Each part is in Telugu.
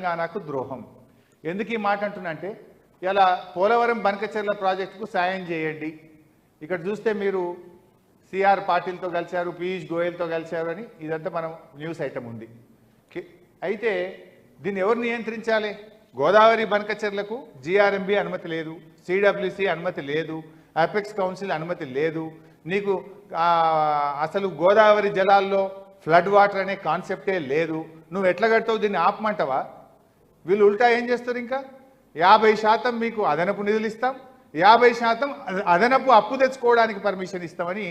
తెలంగాణకు ద్రోహం. ఎందుకు ఈ మాట అంటున్నా అంటే ఇలా పోలవరం బనకచెర్ల ప్రాజెక్టుకు సాయం చేయండి. ఇక్కడ చూస్తే మీరు సిఆర్ పాటిల్తో కలిశారు, పీయూష్ గోయల్తో కలిశారు అని ఇదంతా మనం న్యూస్ ఐటమ్ ఉంది. అయితే దీన్ని ఎవరు నియంత్రించాలి? గోదావరి బనకచెర్లకు జిఆర్ఎంబి అనుమతి లేదు, సిడబ్ల్యూసి అనుమతి లేదు, అపెక్స్ కౌన్సిల్ అనుమతి లేదు. నీకు అసలు గోదావరి జలాల్లో ఫ్లడ్ వాటర్ అనే కాన్సెప్టే లేదు. నువ్వు ఎట్లా కడతావు? దీన్ని ఆపమంటావా? వీళ్ళు ఉల్టా ఏం చేస్తారు? ఇంకా 50% మీకు అదనపు నిధులు ఇస్తాం, 50% అదనపు అప్పు తెచ్చుకోవడానికి పర్మిషన్ ఇస్తామని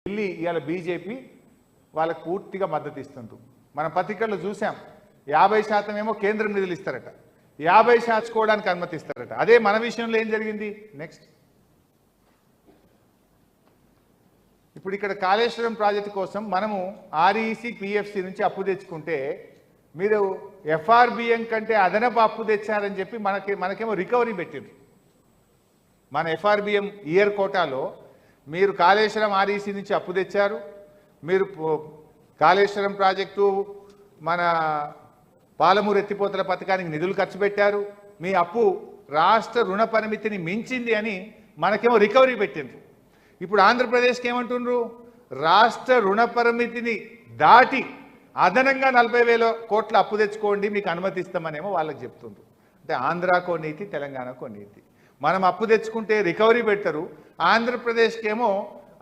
ఢిల్లీ ఇవాళ బీజేపీ వాళ్ళకు పూర్తిగా మద్దతు ఇస్తుంది. మనం పత్రికల్లో చూసాం, 50% ఏమో కేంద్రం నిధులు ఇస్తారట, 50% కోవడానికి అనుమతిస్తారట. అదే మన విషయంలో ఏం జరిగింది? నెక్స్ట్ ఇప్పుడు ఇక్కడ కాళేశ్వరం ప్రాజెక్టు కోసం మనము ఆర్ఈసి పిఎఫ్సి నుంచి అప్పు తెచ్చుకుంటే మీరు ఎఫ్ఆర్బిఎం కంటే అదనపు అప్పు తెచ్చారని చెప్పి మనకేమో రికవరీ పెట్టిండ్రు. మన ఎఫ్ఆర్బిఎం ఇయర్ కోటాలో మీరు కాళేశ్వరం ఆర్ఈసి నుంచి అప్పు తెచ్చారు, మీరు కాళేశ్వరం ప్రాజెక్టు మన పాలమూరు ఎత్తిపోతల పథకానికి నిధులు ఖర్చు పెట్టారు, మీ అప్పు రాష్ట్ర రుణ పరిమితిని మించింది అని మనకేమో రికవరీ పెట్టిండ్రు. ఇప్పుడు ఆంధ్రప్రదేశ్కి ఏమంటుండ్రు? రాష్ట్ర రుణ పరిమితిని దాటి అదనంగా 40,000 కోట్ల అప్పు తెచ్చుకోండి, మీకు అనుమతిస్తామనేమో వాళ్ళకి చెప్తుండ్రు. అంటే ఆంధ్రాకో నీతి, తెలంగాణకో నీతి. మనం అప్పు తెచ్చుకుంటే రికవరీ పెట్టరు, ఆంధ్రప్రదేశ్కి ఏమో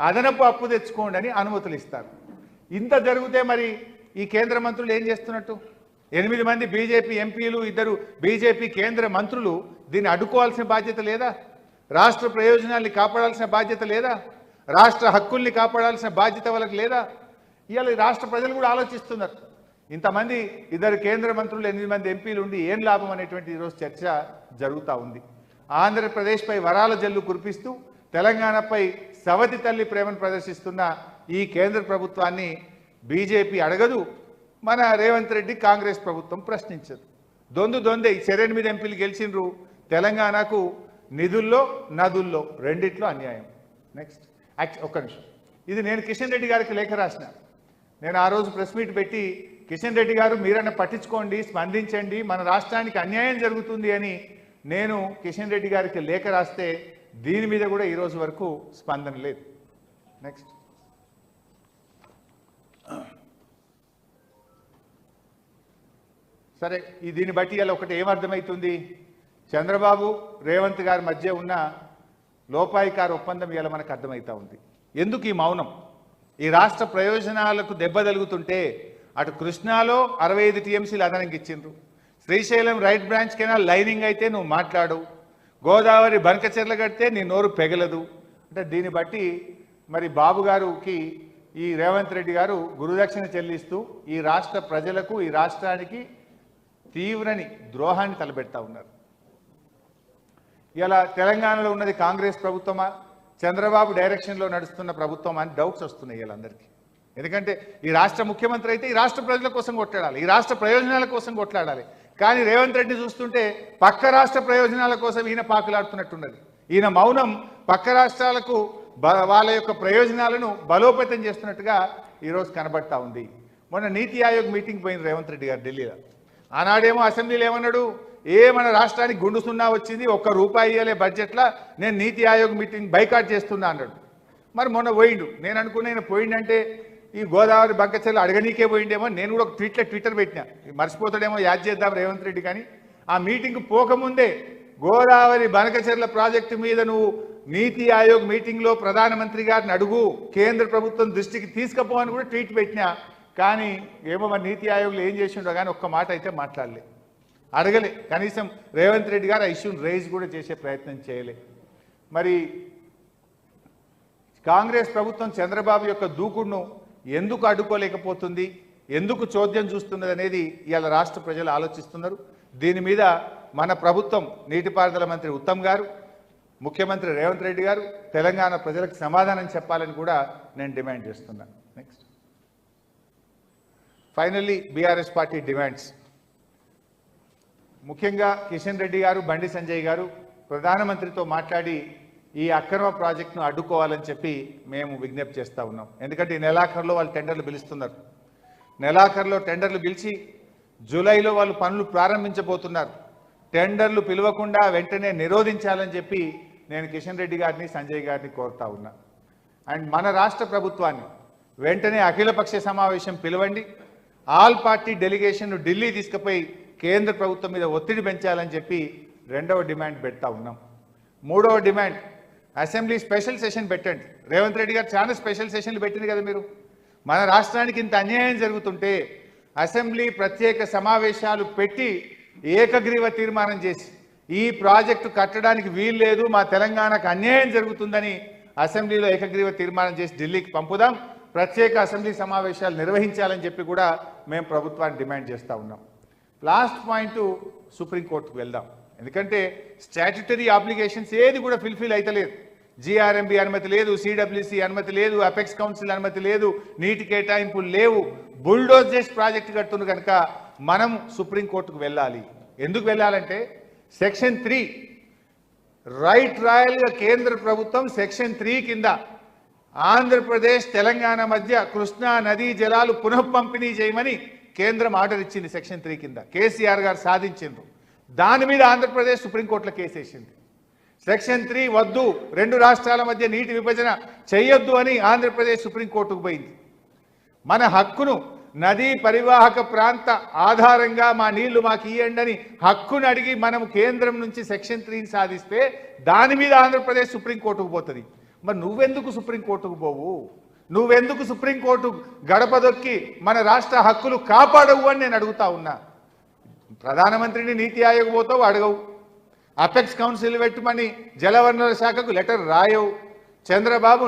అదనపు అప్పు తెచ్చుకోండి అని అనుమతులు ఇస్తారు. ఇంత జరిగితే మరి ఈ కేంద్ర మంత్రులు ఏం చేస్తున్నట్టు? 8 మంది బీజేపీ ఎంపీలు, 2 బీజేపీ కేంద్ర మంత్రులు దీన్ని అడ్డుకోవాల్సిన బాధ్యత లేదా? రాష్ట్ర ప్రయోజనాల్ని కాపాడాల్సిన బాధ్యత లేదా? రాష్ట్ర హక్కుల్ని కాపాడాల్సిన బాధ్యత వాళ్ళకి లేదా? ఇవాళ రాష్ట్ర ప్రజలు కూడా ఆలోచిస్తున్నారు. ఇంతమంది 2 కేంద్ర మంత్రులు, 8 మంది ఎంపీలు ఉండి ఏం లాభం అనేటువంటి ఈరోజు చర్చ జరుగుతూ ఉంది. ఆంధ్రప్రదేశ్పై వరాల జల్లు కురిపిస్తూ తెలంగాణపై సవతి తల్లి ప్రేమను ప్రదర్శిస్తున్న ఈ కేంద్ర ప్రభుత్వాన్ని బీజేపీ అడగదు, మన రేవంత్ రెడ్డి కాంగ్రెస్ ప్రభుత్వం ప్రశ్నించదు. దొందే. ఈ 8 ఎంపీలు గెలిచిండ్రు. తెలంగాణకు నిధుల్లో నదుల్లో రెండిట్లో అన్యాయం. నెక్స్ట్ ఒక్క నిమిషం, ఇది నేను కిషన్ రెడ్డి గారికి లేఖ రాసిన. నేను ఆ రోజు ప్రెస్ మీట్ పెట్టి కిషన్ రెడ్డి గారు మీరన్నా పట్టించుకోండి, స్పందించండి, మన రాష్ట్రానికి అన్యాయం జరుగుతుంది అని నేను కిషన్ రెడ్డి గారికి లేఖ రాస్తే దీని మీద కూడా ఈరోజు వరకు స్పందన లేదు. నెక్స్ట్ సరే, దీన్ని బట్టి ఇలా ఒకటి ఏమర్థమవుతుంది? చంద్రబాబు రేవంత్ గారి మధ్య ఉన్న లోపాయికార ఒప్పందం ఇలా మనకు అర్థమవుతా ఉంది. ఎందుకు ఈ మౌనం? ఈ రాష్ట్ర ప్రయోజనాలకు దెబ్బ తగులుతుంటే అటు కృష్ణాలో 65 టీఎంసీలు అదనంగా ఇచ్చిండ్రు, Srisailam right branch canal lining అయితే నువ్వు మాట్లాడు, గోదావరి బనకచెర్ల కడితే నీ నోరు పెగలదు. అంటే దీన్ని బట్టి మరి బాబు గారికి ఈ రేవంత్ రెడ్డి గారు గురుదక్షిణ చెల్లిస్తూ ఈ రాష్ట్ర ప్రజలకు, ఈ రాష్ట్రానికి తీవ్రని ద్రోహాన్ని తలపెడతా ఉన్నారు. ఇలా తెలంగాణలో ఉన్నది కాంగ్రెస్ ప్రభుత్వమా, చంద్రబాబు డైరెక్షన్లో నడుస్తున్న ప్రభుత్వం అని డౌట్స్ వస్తున్నాయి వీళ్ళందరికీ. ఎందుకంటే ఈ రాష్ట్ర ముఖ్యమంత్రి అయితే ఈ రాష్ట్ర ప్రజల కోసం కొట్లాడాలి, ఈ రాష్ట్ర ప్రయోజనాల కోసం కొట్లాడాలి. కానీ రేవంత్ రెడ్డి చూస్తుంటే పక్క రాష్ట్ర ప్రయోజనాల కోసం ఈయన పాకులాడుతున్నట్టున్నది. ఈయన మౌనం పక్క రాష్ట్రాలకు వాళ్ళ యొక్క ప్రయోజనాలను బలోపేతం చేస్తున్నట్టుగా ఈరోజు కనబడతా ఉంది. మొన్న నీతి ఆయోగ్ మీటింగ్ పోయింది రేవంత్ రెడ్డి గారు ఢిల్లీలో. ఆనాడేమో అసెంబ్లీలో ఏమన్నాడు? మన రాష్ట్రానికి గుండు సున్నా వచ్చింది, ₹1 ఇయ్యలే బడ్జెట్లో, నేను నీతి ఆయోగ్ మీటింగ్ బైకాట్ చేస్తున్నా అన్నాడు. మరి మొన్న పోయిండు. నేను అనుకున్నా ఆయన పోయిండంటే ఈ గోదావరి బనకచెర్ల అడగనీకే పోయిండేమో. నేను కూడా ఒక ట్విట్టర్ పెట్టినా, మర్చిపోతాడేమో, యాద్ చేద్దాం రేవంత్ రెడ్డి. కానీ ఆ మీటింగ్ పోకముందే గోదావరి బనకచెర్ల ప్రాజెక్టు మీద నువ్వు నీతి ఆయోగ్ మీటింగ్లో ప్రధానమంత్రి గారిని అడుగు, కేంద్ర ప్రభుత్వం దృష్టికి తీసుకుపోవని కూడా ట్వీట్ పెట్టినా. కానీ ఏమో మరి నీతి ఆయోగ్లో ఏం చేసిండో కానీ ఒక్క మాట అయితే మాట్లాడలే, అడగలే. కనీసం రేవంత్ రెడ్డి గారు ఆ ఇష్యూని రైజ్ కూడా చేసే ప్రయత్నం చేయలే. మరి కాంగ్రెస్ ప్రభుత్వం చంద్రబాబు యొక్క దూకుడును ఎందుకు అడ్డుకోలేకపోతుంది, ఎందుకు చోద్యం చూస్తున్నది అనేది ఇవాళ రాష్ట్ర ప్రజలు ఆలోచిస్తున్నారు. దీని మీద మన ప్రభుత్వం, నీటిపారుదల మంత్రి ఉత్తమ్ గారు, ముఖ్యమంత్రి రేవంత్ రెడ్డి గారు తెలంగాణ ప్రజలకు సమాధానం చెప్పాలని కూడా నేను డిమాండ్ చేస్తున్నాను. Next finally BRS party demands. ముఖ్యంగా కిషన్ రెడ్డి గారు, బండి సంజయ్ గారు ప్రధానమంత్రితో మాట్లాడి ఈ అక్రమ ప్రాజెక్టును అడ్డుకోవాలని చెప్పి మేము విజ్ఞప్తి చేస్తూ ఉన్నాం. ఎందుకంటే ఈ నెలాఖరులో వాళ్ళు టెండర్లు పిలుస్తున్నారు. నెలాఖరులో టెండర్లు పిలిచి జూలైలో వాళ్ళు పనులు ప్రారంభించబోతున్నారు. టెండర్లు పిలవకుండా వెంటనే నిరోధించాలని చెప్పి నేను కిషన్ రెడ్డి గారిని, సంజయ్ గారిని కోరుతా ఉన్నా. అండ్ మన రాష్ట్ర ప్రభుత్వాన్ని వెంటనే అఖిలపక్ష సమావేశం పిలవండి. ఆల్ పార్టీ డెలిగేషన్ను ఢిల్లీ తీసుకుపోయి కేంద్ర ప్రభుత్వం మీద ఒత్తిడి పెంచాలని చెప్పి రెండవ డిమాండ్ పెడతా ఉన్నాం. మూడవ డిమాండ్, అసెంబ్లీ స్పెషల్ సెషన్ పెట్టండి. రేవంత్ రెడ్డి గారు చాలా స్పెషల్ సెషన్లు పెట్టింది కదా మీరు. మన రాష్ట్రానికి ఇంత అన్యాయం జరుగుతుంటే అసెంబ్లీ ప్రత్యేక సమావేశాలు పెట్టి ఏకగ్రీవ తీర్మానం చేసి ఈ ప్రాజెక్టు కట్టడానికి వీలు లేదు, మా తెలంగాణకు అన్యాయం జరుగుతుందని అసెంబ్లీలో ఏకగ్రీవ తీర్మానం చేసి ఢిల్లీకి పంపుదాం, ప్రత్యేక అసెంబ్లీ సమావేశాలు నిర్వహించాలని చెప్పి కూడా మేము ప్రభుత్వాన్ని డిమాండ్ చేస్తూ ఉన్నాం. లాస్ట్ పాయింట్, సుప్రీంకోర్టుకు వెళ్దాం. ఎందుకంటే స్టాట్యుటరీ ఆబ్లిగేషన్స్ ఏది కూడా ఫుల్ఫిల్ అయితలేదు. జిఆర్ఎంబి అనుమతి లేదు, సిడబ్ల్యూసి అనుమతి లేదు, అపెక్స్ కౌన్సిల్ అనుమతి లేదు, నీటి కేటాయింపులు లేవు. బుల్డోజ్ చేసి ప్రాజెక్టు కడుతున్న కనుక మనం సుప్రీంకోర్టుకు వెళ్ళాలి. ఎందుకు వెళ్ళాలంటే సెక్షన్ 3 రైట్ రాయల్గా కేంద్ర ప్రభుత్వం సెక్షన్ 3 కింద ఆంధ్రప్రదేశ్ తెలంగాణ మధ్య కృష్ణా నదీ జలాలు పునః పంపిణీ చేయమని కేంద్రం ఆర్డర్ ఇచ్చింది. సెక్షన్ 3 కింద కేసీఆర్ గారు సాధించిండ్రు. దాని మీద ఆంధ్రప్రదేశ్ సుప్రీంకోర్టులో కేసు వేసింది. సెక్షన్ 3 వద్దు, రెండు రాష్ట్రాల మధ్య నీటి విభజన చేయొద్దు అని ఆంధ్రప్రదేశ్ సుప్రీంకోర్టుకు పోయింది. మన హక్కును నదీ పరివాహక ప్రాంత ఆధారంగా మా నీళ్లు మాకు ఇయ్యండి అని హక్కును అడిగి మనం కేంద్రం నుంచి సెక్షన్ 3 సాధిస్తే దాని మీద ఆంధ్రప్రదేశ్ సుప్రీంకోర్టుకు పోతుంది. మరి నువ్వెందుకు సుప్రీంకోర్టుకు పోవు? నువ్వెందుకు సుప్రీంకోర్టు గడప దొక్కి మన రాష్ట్ర హక్కులు కాపాడవు అని నేను అడుగుతా ఉన్నా. ప్రధానమంత్రిని నీతి ఆయోగ్ పోతావు, అడగవు. అపెక్స్ కౌన్సిల్ పెట్టమని జలవనరుల శాఖకు లెటర్ రాయవు. చంద్రబాబు